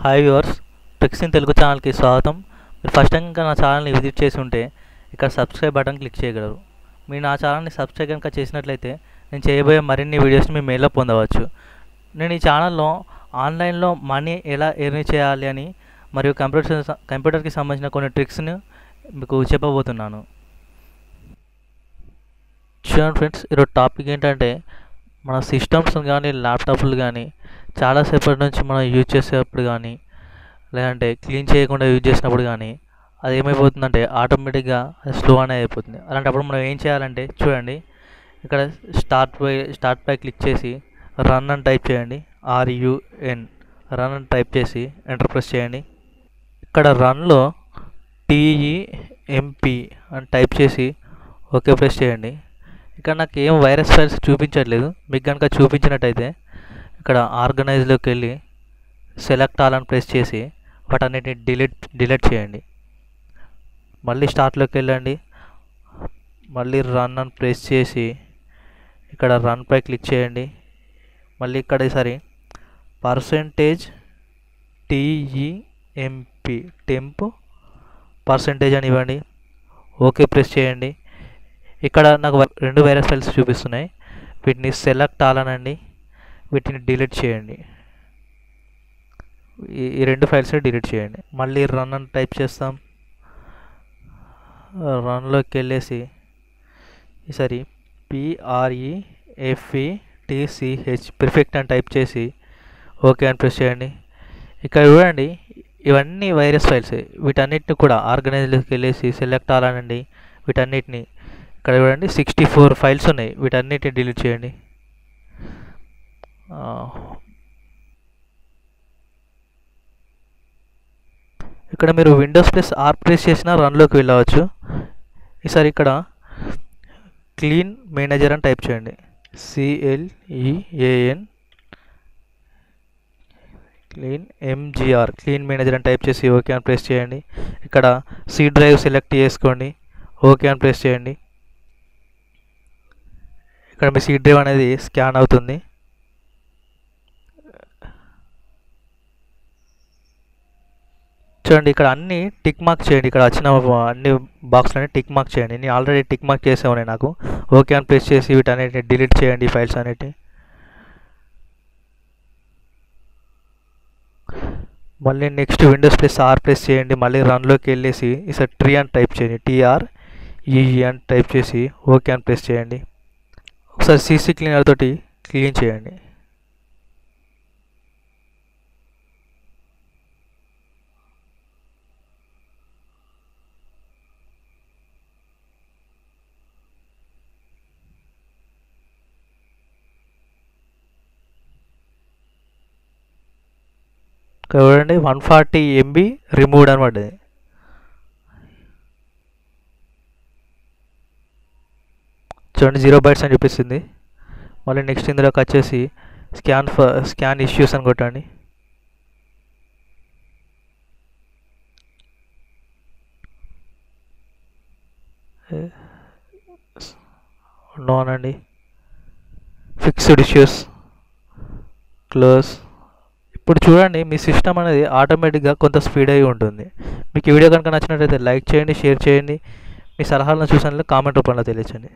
Hi viewers, tricks in Telugu ఛానల్కి స్వాగతం. మీరు ఫస్ట్ టైం కనుక నా ఛానల్ని విజిట్ చేసి ఉంటే ఇక్కడ సబ్స్క్రైబ్ బటన్ క్లిక్ చేయగలరు. మీరు నా ఛానల్ని సబ్స్క్రైబ్ కనుక చేసినట్లయితే నేను చేయబోయే మరిన్ని వీడియోస్ని మీ మెయిల్లో పొందవచ్చు. నేను ఈ ఛానల్లో ఆన్లైన్లో మనీ ఎలా ఎర్న్ చేయాలి అని మరియు కంప్యూటర్కి సంబంధించిన కొన్ని ట్రిక్స్ని మీకు చెప్పబోతున్నాను. చూడండి ఫ్రెండ్స్, ఈరోజు టాపిక్ ఏంటంటే మన సిస్టమ్స్ కానీ ల్యాప్టాప్లు కానీ చాలాసేపటి నుంచి మనం యూజ్ చేసేటప్పుడు కానీ లేదంటే క్లీన్ చేయకుండా యూజ్ చేసినప్పుడు కానీ అది ఏమైపోతుందంటే ఆటోమేటిక్గా అది స్లో అనేది అయిపోతుంది. అలాంటప్పుడు మనం ఏం చేయాలంటే చూడండి, ఇక్కడ స్టార్ట్ పై క్లిక్ చేసి రన్ అని టైప్ చేయండి. RUN రన్ అని టైప్ చేసి ఎంటర్ ప్రెస్ చేయండి. ఇక్కడ రన్లో TEMP అని టైప్ చేసి ఓకే ప్రెస్ చేయండి. ఇక్కడ నాకు ఏం వైరస్ ఫైల్స్ చూపించట్లేదు. మీకు కనుక చూపించినట్టయితే ఇక్కడ ఆర్గనైజ్లోకి వెళ్ళి సెలెక్ట్ ఆల్ అని ప్రెస్ చేసి వాటన్నిటిని డిలీట్ చేయండి. మళ్ళీ స్టార్ట్లోకి వెళ్ళండి. మళ్ళీ రన్ అని ప్రెస్ చేసి ఇక్కడ రన్ పై క్లిక్ చేయండి. మళ్ళీ ఇక్కడ ఈసారి టెంప్ పర్సెంటేజ్ అని ఇవ్వండి. ఓకే ప్రెస్ చేయండి. ఇక్కడ నాకు 2 వైరస్ ఫైల్స్ చూపిస్తున్నాయి. వీటిని సెలెక్ట్ ఆల్ అనండి, వీటిని డిలీట్ చేయండి. ఈ 2 ఫైల్స్ని డిలీట్ చేయండి. మళ్ళీ రన్ అని టైప్ చేస్తాం. రన్లోకి వెళ్ళేసి ఈసారి PREFECT అని టైప్ చేసి ఓకే అని ప్రెస్ చేయండి. ఇక్కడ చూడండి, ఇవన్నీ వైరస్ ఫైల్స్. వీటన్నిటిని కూడా ఆర్గనైజ్లోకి వెళ్ళేసి సెలెక్ట్ ఆల్ అనండి. వీటన్నిటిని ఇక్కడ చూడండి 64 ఫైల్స్ ఉన్నాయి. వీటన్నిటిని డిలీట్ చేయండి. ఇక్కడ మీరు విండోస్ +R ప్రెస్ చేసిన రన్లోకి వెళ్ళవచ్చు. ఈసారి ఇక్కడ క్లీన్ మేనేజర్ అని టైప్ చేయండి. CLEAN క్లీన్ మేనేజర్ అని టైప్ చేసి ఓకే అని ప్రెస్ చేయండి. ఇక్కడ C డ్రైవ్ సెలెక్ట్ చేసుకోండి. ఓకే అని ప్రెస్ చేయండి. ఇక్కడ మీ C డ్రైవ్ అనేది స్కాన్ అవుతుంది. చూడండి, ఇక్కడ అన్ని టిక్ మార్క్ చేయండి. ఇక్కడ వచ్చిన అన్ని బాక్స్లన్నీ టిక్ మార్క్ చేయండి. నేను ఆల్రెడీ టిక్ మార్క్ చేసాను. నాకు ఓకే అని ప్రెస్ చేసి వీటన్నిటిని డిలీట్ చేయండి. ఫైల్స్ అన్నిటి మళ్ళీ నెక్స్ట్ విండోస్ +R ప్రెస్ చేయండి. మళ్ళీ రన్లోకి వెళ్ళేసి ఈసారి ట్రీ అని టైప్ చేయండి. TREE అని టైప్ చేసి ఓకే అని ప్రెస్ చేయండి. ఒకసారి CC క్లీనర్ తోటి క్లీన్ చేయండి. చూడండి 140 MB రిమూవ్డ్ అని పడ్డది. చూడండి 0 bytes అని చూపిస్తుంది. మళ్ళీ నెక్స్ట్ ఇందులోకి వచ్చేసి స్కాన్ ఇష్యూస్ అని కొట్టండి. నో అనండి. Fixed issues close. ఇప్పుడు చూడండి, మీ సిస్టమ్ అనేది ఆటోమేటిక్గా కొంత స్పీడ్ అయి ఉంటుంది. మీకు ఈ వీడియో కనుక నచ్చినట్లయితే లైక్ చేయండి, షేర్ చేయండి. మీ సలహాలను చూసినట్లయితే కామెంట్ రూపంలో తెలియచేయండి.